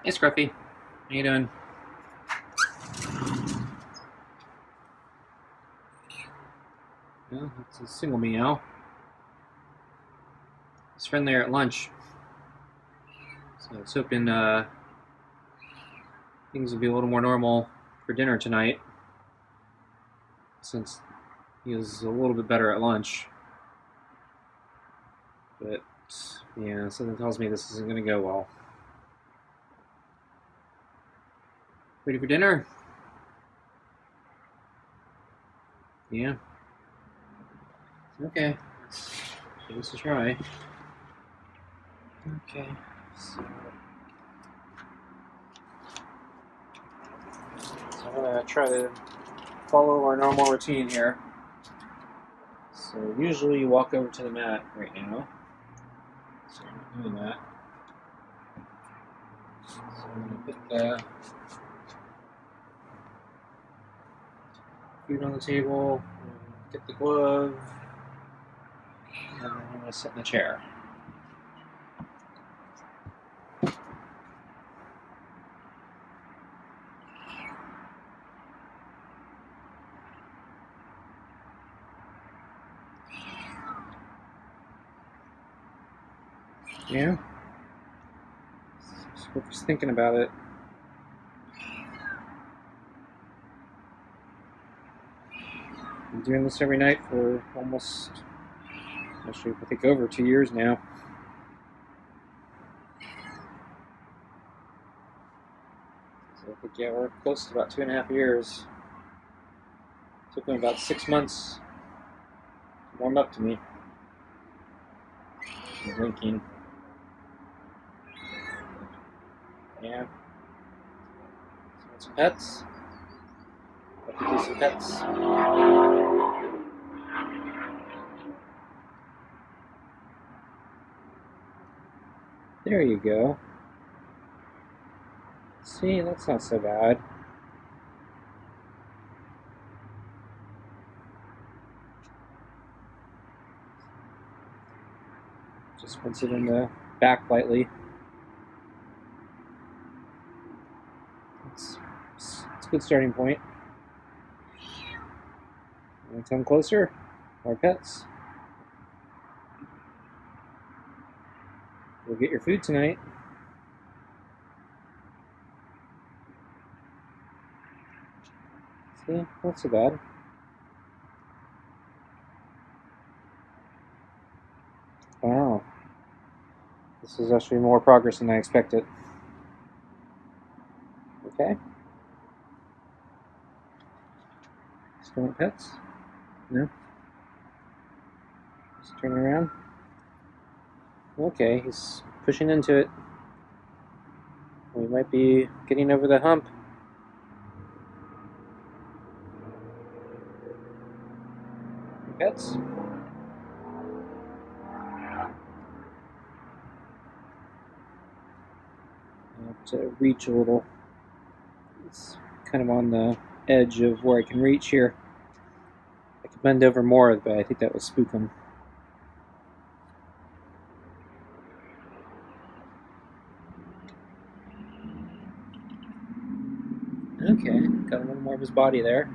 Hey Scruffy, how you doing? Well, it's a single meow. His friend there at lunch. So I was hoping things would be a little more normal for dinner tonight, since he was a little bit better at lunch. But yeah, something tells me this isn't going to go well. Ready for dinner? Yeah. Okay. Let's give this a try. Okay. So I'm gonna try to follow our normal routine here. So usually you walk over to the mat right now. So I'm doing that. So I'm gonna put the food on the table, get the glove, and then I'm gonna sit in the chair. Yeah. Just thinking about it. Been doing this every night for almost, actually, I think over 2 years now. So I think, yeah, we're close to about 2.5 years. It took me about 6 months to warm up to me. I'm blinking. Yeah. So want some pets? Have to do some pets. There you go. See, that's not so bad. Just rinse it in the back lightly. It's a good starting point. Want to come closer? More pets. You'll get your food tonight. See, not so bad. Wow. This is actually more progress than I expected. Okay. Still want pets? No? Just turn around. Okay, he's pushing into it. We might be getting over the hump. Pets? I have to reach a little. It's kind of on the edge of where I can reach here. I could bend over more, but I think that would spook him. Okay, got a little more of his body there.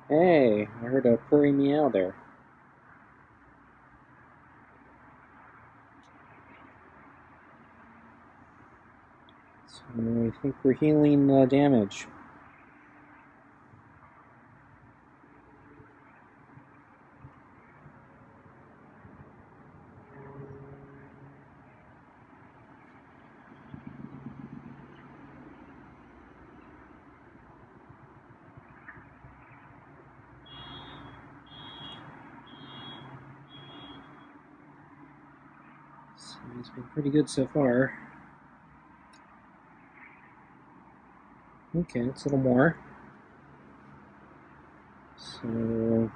Hey, I heard a purry meow there. So I think we're healing the damage. So it's been pretty good so far. Okay, it's a little more. So,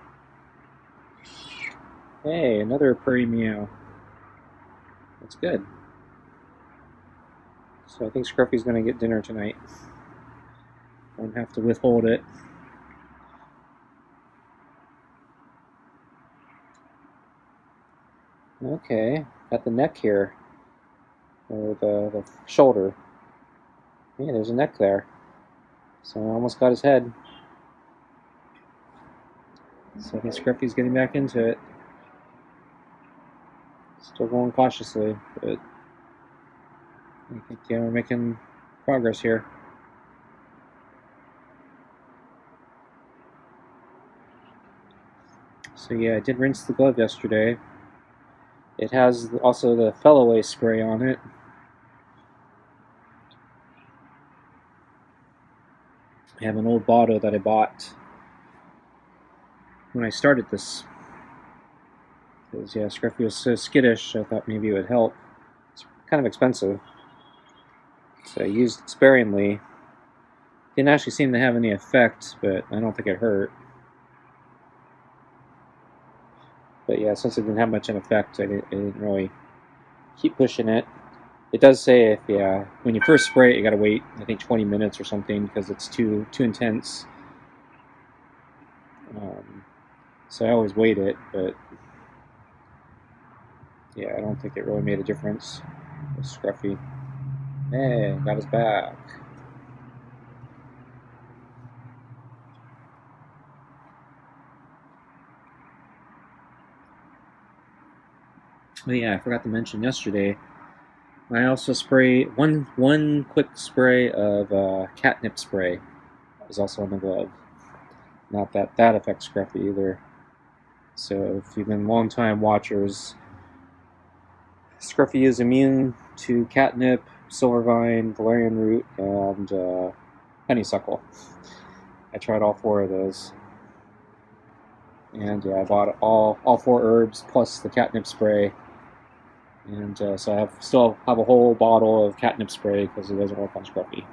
hey, another purry meow. That's good. So I think Scruffy's going to get dinner tonight. Won't have to withhold it. Okay, got the neck here, or the shoulder. Yeah, there's a neck there. So I almost got his head. So I think Scruffy's getting back into it. Still going cautiously, but I think we're making progress here. So yeah, I did rinse the glove yesterday. It has also the fell-away spray on it. I have an old bottle that I bought when I started this. Because, yeah, Scruffy was so skittish, I thought maybe it would help. It's kind of expensive. So I used it sparingly. Didn't actually seem to have any effect, but I don't think it hurt. But yeah, since it didn't have much in effect, I didn't really keep pushing it. It does say when you first spray it, you gotta wait, I think 20 minutes or something, because it's too intense. So I always wait it, but yeah, I don't think it really made a difference with Scruffy. Hey, got his back. Oh yeah, I forgot to mention yesterday, I also spray one quick spray of catnip spray is also on the glove. Not that that affects Scruffy either. So if you've been long-time watchers, Scruffy is immune to catnip, silvervine, valerian root, and honeysuckle. I tried all 4 of those. And yeah, I bought all 4 herbs plus the catnip spray. And so I still have a whole bottle of catnip spray because it doesn't work on Scruffy.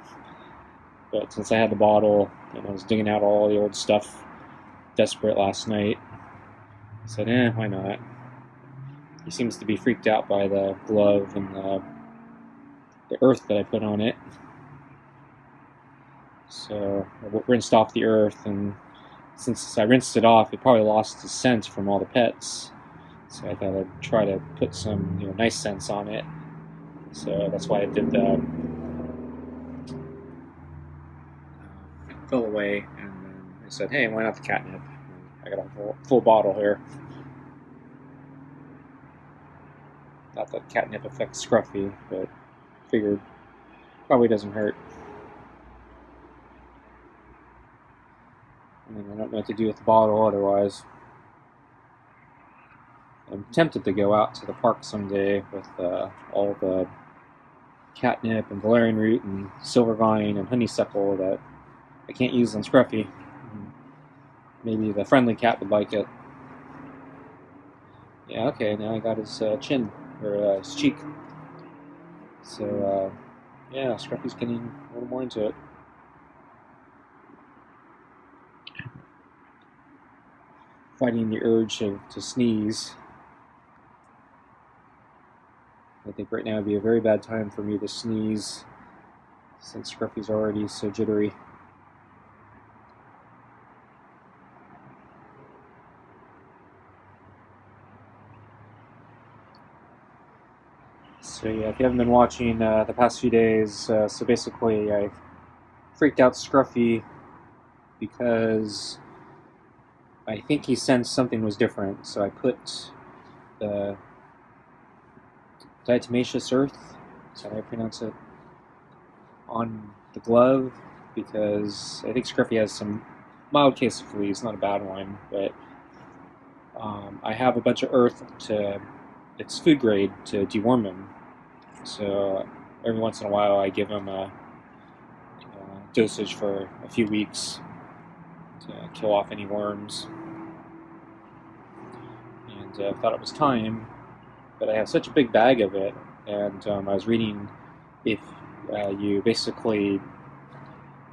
But since I had the bottle and I was digging out all the old stuff, desperate last night, I said, why not? He seems to be freaked out by the glove and the earth that I put on it. So I rinsed off the earth, and since I rinsed it off, it probably lost its scent from all the pets. So I thought I'd try to put some nice scents on it. So that's why I did the fill away, and then I said, hey, why not the catnip? I got a full bottle here. Not that catnip affects Scruffy, but figured probably doesn't hurt. I mean, I don't know what to do with the bottle otherwise. I'm tempted to go out to the park someday with all the catnip and valerian root and silvervine and honeysuckle that I can't use on Scruffy. Maybe the friendly cat would like it. Yeah, okay, now I got his chin, or his cheek. So, yeah, Scruffy's getting a little more into it. Fighting the urge to sneeze. I think right now would be a very bad time for me to sneeze, since Scruffy's already so jittery. So yeah, if you haven't been watching the past few days, so basically I freaked out Scruffy because I think he sensed something was different. So I put the diatomaceous earth, is that how I pronounce it, on the glove because I think Scruffy has some mild case of fleas, not a bad one, but I have a bunch of earth it's food grade to deworm him. So every once in a while I give him a dosage for a few weeks to kill off any worms. And I thought it was time, but I have such a big bag of it, and I was reading if you basically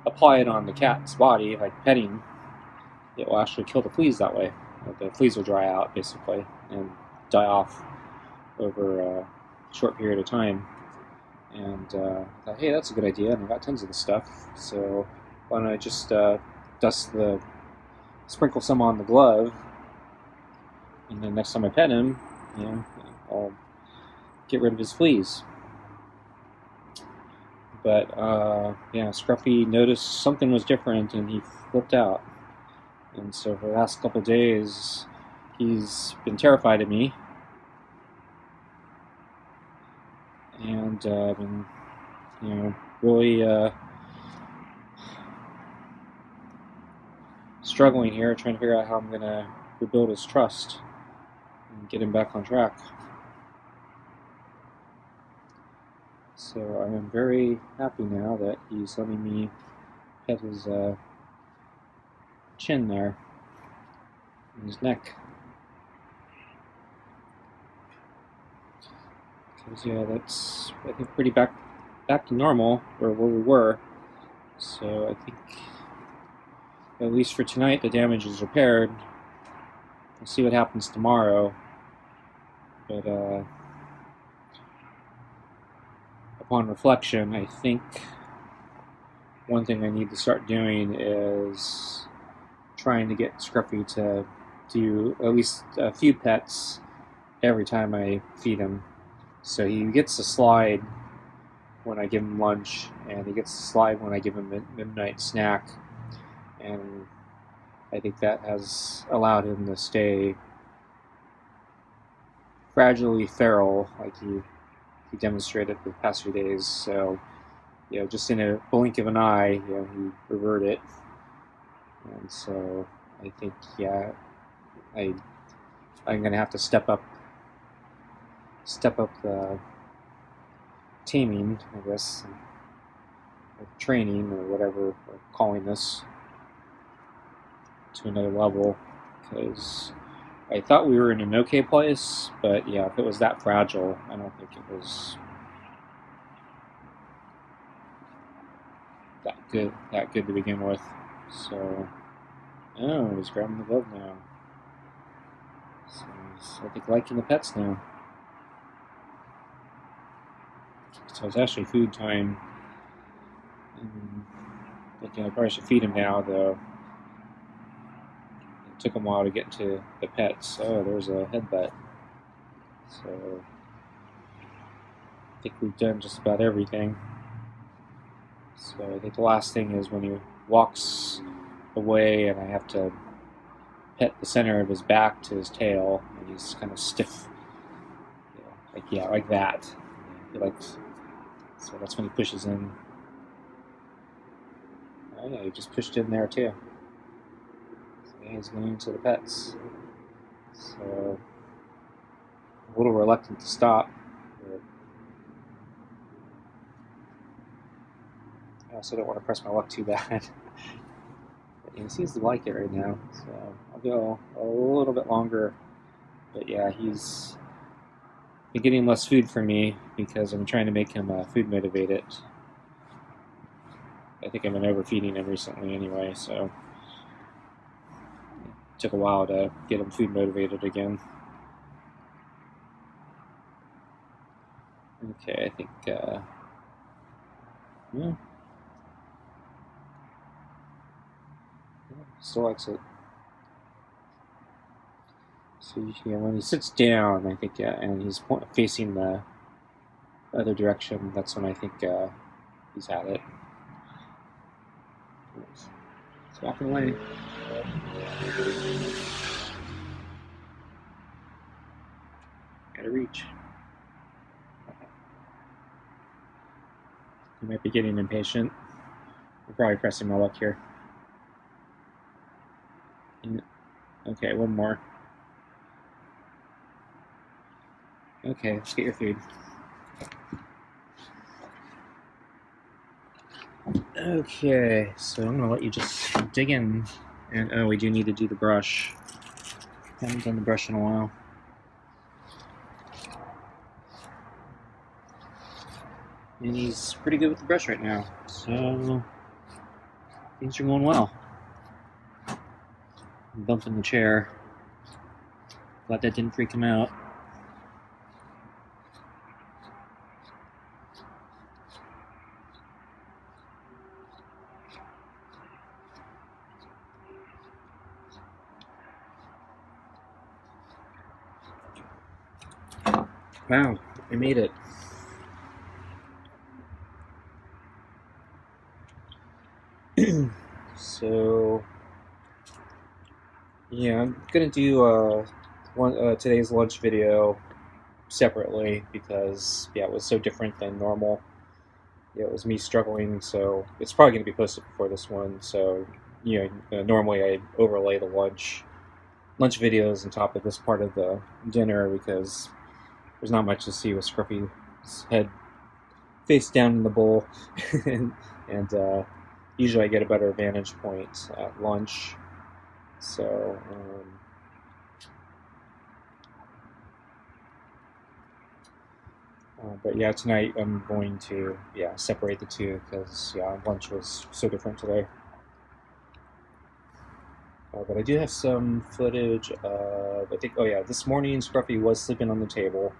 apply it on the cat's body, like petting, it will actually kill the fleas that way. The fleas will dry out, basically, and die off over a short period of time. And I thought, hey, that's a good idea, and I got tons of the stuff, so why don't I just sprinkle some on the glove, and then next time I pet him, I'll get rid of his fleas. But yeah, Scruffy noticed something was different and he flipped out. And so for the last couple days, he's been terrified of me. And been, really struggling here, trying to figure out how I'm going to rebuild his trust and get him back on track. So I'm very happy now that he's letting me pet his chin there, and his neck. Because yeah, that's, I think, pretty back to normal, or where we were. So I think, at least for tonight, the damage is repaired. We'll see what happens tomorrow. But upon reflection, I think one thing I need to start doing is trying to get Scruffy to do at least a few pets every time I feed him. So he gets a slide when I give him lunch, and he gets a slide when I give him a midnight snack. And I think that has allowed him to stay fragilely feral, like he demonstrated the past few days. So, just in a blink of an eye, he reverted. And so I think, yeah, I'm gonna have to step up the taming, I guess, or training, or whatever we're calling this, to another level, because I thought we were in an okay place, but yeah, if it was that fragile, I don't think it was that good to begin with. So, he's grabbing the glove now. So he's, I think, liking the pets now. So it's actually food time. I think I probably should feed him now, though. It took him a while to get to the pets. Oh, there's a headbutt. So I think we've done just about everything. So I think the last thing is when he walks away and I have to pet the center of his back to his tail, and he's kind of stiff, like that. He likes, so that's when he pushes in. Oh yeah, he just pushed in there too. So yeah, he's going into the pets. So a little reluctant to stop. But I also don't want to press my luck too bad. But he seems to like it right now, so I'll go a little bit longer. But yeah, he's been getting less food from me because I'm trying to make him food motivated. I think I've been overfeeding him recently anyway, so it took a while to get him food motivated again. Okay, I think, still likes it. So when he sits down, I think, and he's facing the other direction, that's when I think he's had it. He's walking away. Gotta reach. He might be getting impatient. I'm probably pressing my luck here. Okay, one more. Okay, let's get your food. Okay, so I'm gonna let you just dig in. And we do need to do the brush. Haven't done the brush in a while. And he's pretty good with the brush right now, so things are going well. I'm bumping the chair. Glad that didn't freak him out. Wow, I made it. So, yeah, I'm gonna do today's lunch video separately because yeah, it was so different than normal. Yeah, it was me struggling, so it's probably gonna be posted before this one. So, normally I overlay the lunch videos on top of this part of the dinner because there's not much to see with Scruffy's head face down in the bowl, and usually I get a better vantage point at lunch. So, but yeah, tonight I'm going to separate the two because lunch was so different today. But I do have some footage of this morning Scruffy was sleeping on the table.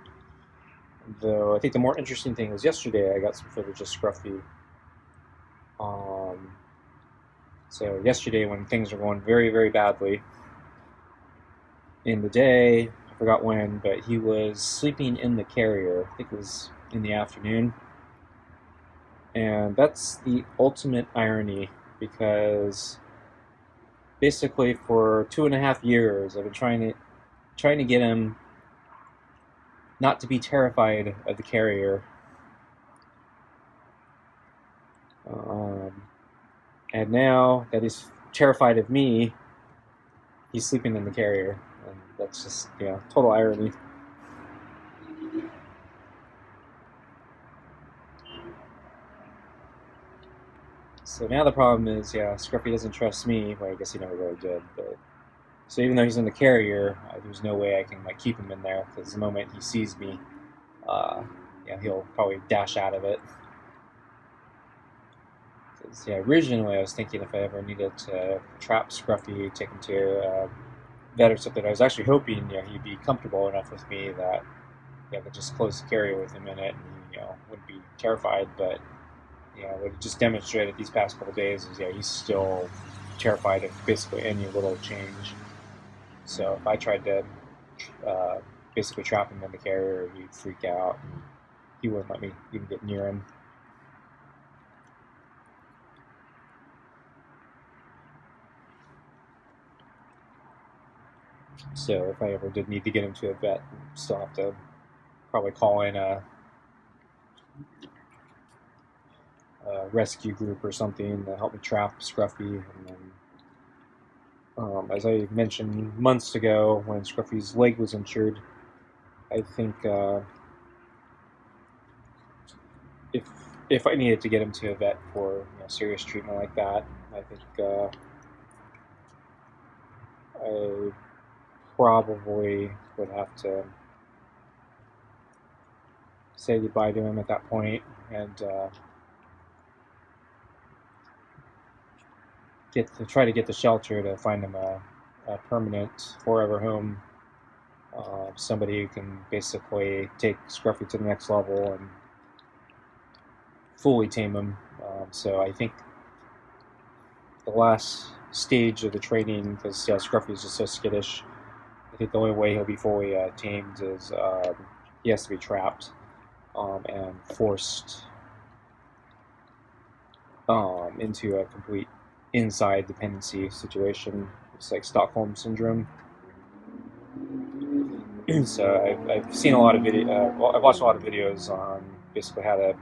Though I think the more interesting thing was yesterday I got some footage of Scruffy. So yesterday when things were going very, very badly in the day, I forgot when, but he was sleeping in the carrier. I think it was in the afternoon. And that's the ultimate irony because basically for 2.5 years I've been trying to get him not to be terrified of the carrier. And now that he's terrified of me, he's sleeping in the carrier. And that's just, total irony. So now the problem is, Scruffy doesn't trust me. Well, I guess he never really did. But so even though he's in the carrier, there's no way I can keep him in there because the moment he sees me, he'll probably dash out of it. Originally I was thinking if I ever needed to trap Scruffy, take him to a vet or something, I was actually hoping he'd be comfortable enough with me that I could just close the carrier with him in it and he wouldn't be terrified. But what it just demonstrated these past couple days is he's still terrified of basically any little change. So if I tried to basically trap him in the carrier, he'd freak out and he wouldn't let me even get near him. So if I ever did need to get him to a vet, I'd still have to probably call in a rescue group or something to help me trap Scruffy. And then, as I mentioned months ago, when Scruffy's leg was injured, I think if I needed to get him to a vet for serious treatment like that, I think I probably would have to say goodbye to him at that point and try to get the shelter to find him a permanent forever home. Somebody who can basically take Scruffy to the next level and fully tame him. So I think the last stage of the training, because Scruffy is just so skittish, I think the only way he'll be fully tamed is he has to be trapped and forced into a complete inside dependency situation. It's like Stockholm syndrome. So I've seen a lot of I've watched a lot of videos on basically how to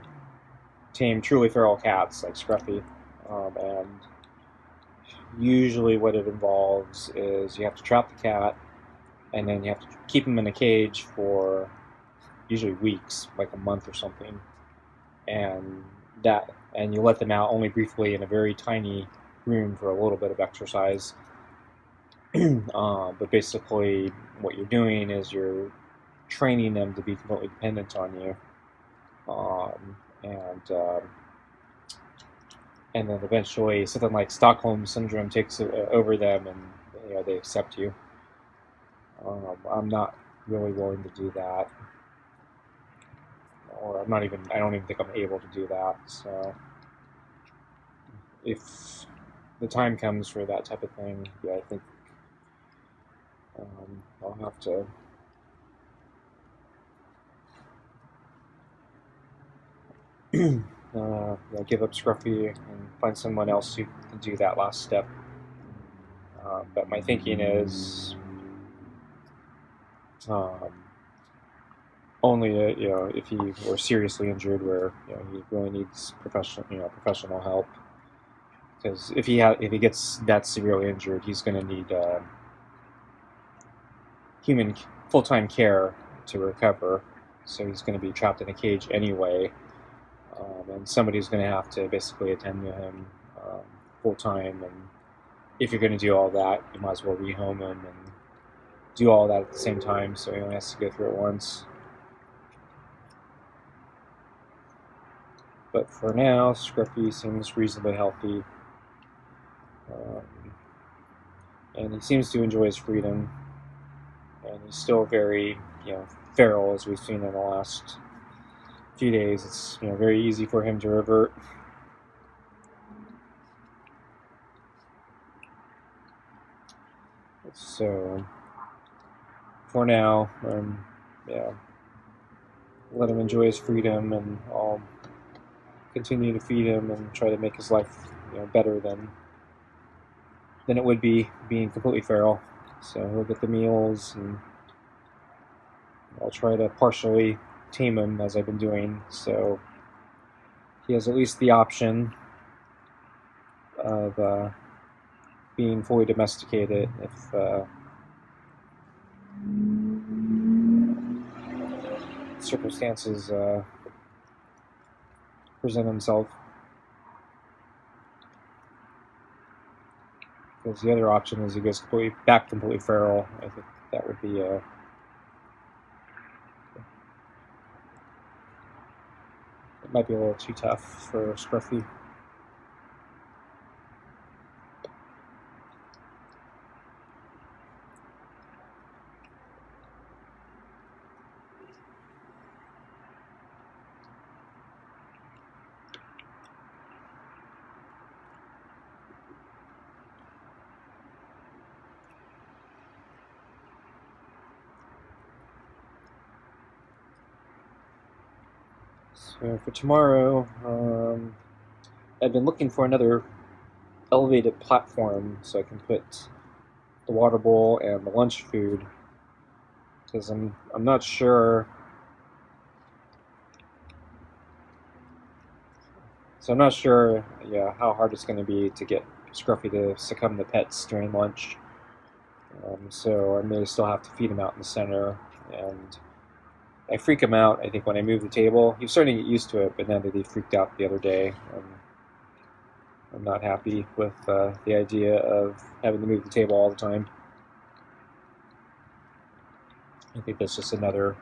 tame truly feral cats like Scruffy, and usually what it involves is you have to trap the cat, and then you have to keep him in a cage for usually weeks, like a month or something, and you let them out only briefly in a very tiny room for a little bit of exercise. But basically, what you're doing is you're training them to be completely dependent on you, and then eventually something like Stockholm syndrome takes over them, and they accept you. I'm not really willing to do that, or I don't even think I'm able to do that. So if the time comes for that type of thing, I think I'll have to give up Scruffy and find someone else who can do that last step. But my thinking is only if he were seriously injured, where he really needs professional help. Because if he gets that severely injured, he's going to need human full-time care to recover. So he's going to be trapped in a cage anyway, and somebody's going to have to basically attend to him full-time. And if you're going to do all that, you might as well rehome him and do all that at the same time, so he only has to go through it once. But for now, Scruffy seems reasonably healthy. And he seems to enjoy his freedom. And he's still very, feral, as we've seen in the last few days. It's, very easy for him to revert. So, for now, let him enjoy his freedom, and I'll continue to feed him and try to make his life, better than it would be being completely feral. So he'll get the meals, and I'll try to partially tame him as I've been doing, so he has at least the option of being fully domesticated if circumstances present themselves. Because the other option is he goes completely feral. I think that would be it might be a little too tough for Scruffy. So for tomorrow, I've been looking for another elevated platform so I can put the water bowl and the lunch food, because I'm not sure. So I'm not sure, how hard it's going to be to get Scruffy to succumb to pets during lunch. So I may still have to feed him out in the center, and I freak him out, I think, when I move the table. He's starting to get used to it, but now that he freaked out the other day, I'm not happy with the idea of having to move the table all the time. I think that's just another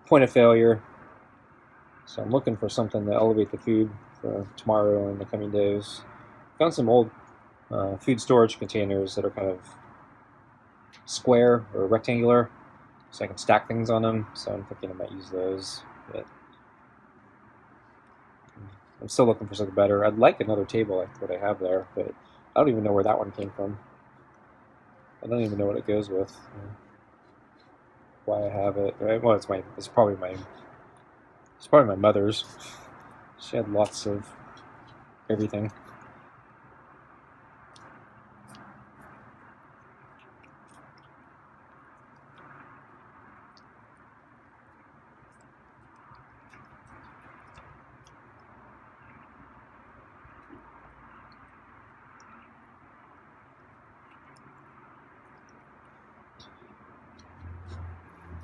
point of failure. So I'm looking for something to elevate the food for tomorrow and the coming days. Found some old food storage containers that are kind of square or rectangular, so I can stack things on them. So I'm thinking I might use those. But I'm still looking for something better. I'd like another table like what I have there, but I don't even know where that one came from. I don't even know what it goes with. Why I have it? Well, it's probably my mother's. She had lots of everything.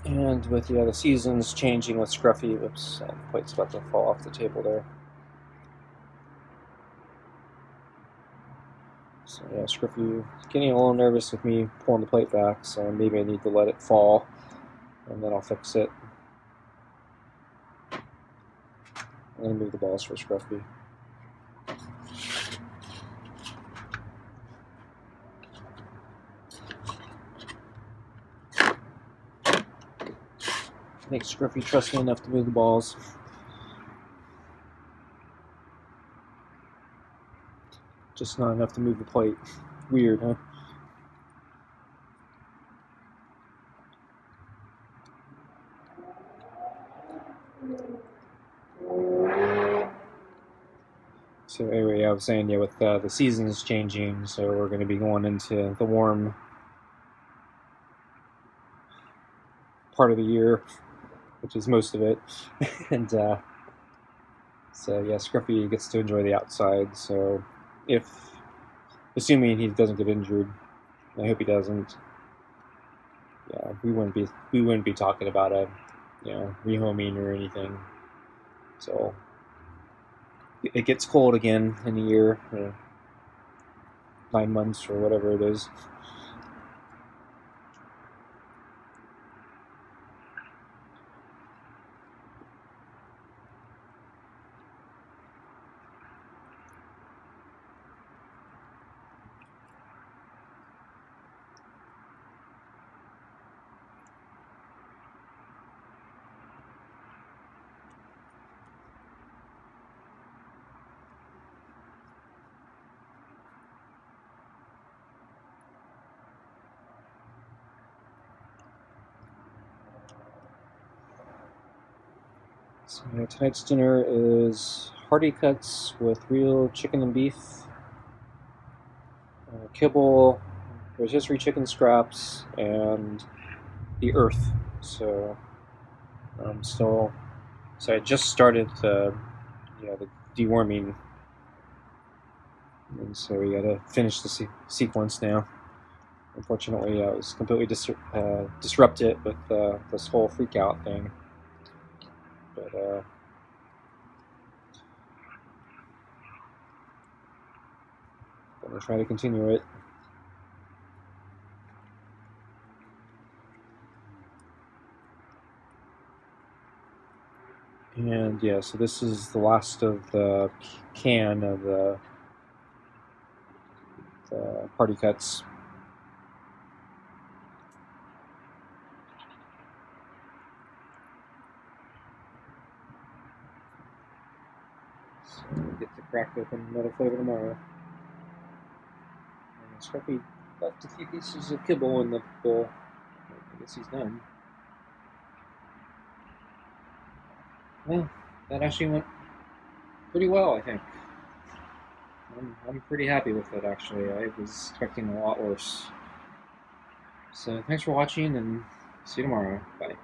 And with the seasons changing with Scruffy, whoops, the plate's about to fall off the table there. So yeah, Scruffy getting a little nervous with me pulling the plate back, so maybe I need to let it fall, and then I'll fix it. I'm going to move the balls for Scruffy. Make Scruffy trust me enough to move the balls. Just not enough to move the plate. Weird, huh? I was saying, yeah, with the seasons changing, so we're going to be going into the warm part of the year, which is most of it, and so yeah, Scruffy gets to enjoy the outside. So if, assuming he doesn't get injured, I hope he doesn't. Yeah, we wouldn't be talking about a, rehoming or anything. So it gets cold again in a year, or 9 months or whatever it is. So tonight's dinner is hearty cuts with real chicken and beef, kibble, rotisserie chicken scraps, and the earth. So still, so I just started the deworming, and so we got to finish the sequence now. Unfortunately, I was completely disrupted with this whole freak out thing. But I'm going to try to continue it. And yeah, so this is the last of the can of the party cuts. So we'll get to crack open another flavor tomorrow. And Scruffy left a few pieces of kibble in the bowl. I guess he's done. Well, that actually went pretty well, I think. I'm pretty happy with it, actually. I was expecting a lot worse. So thanks for watching, and see you tomorrow. Bye.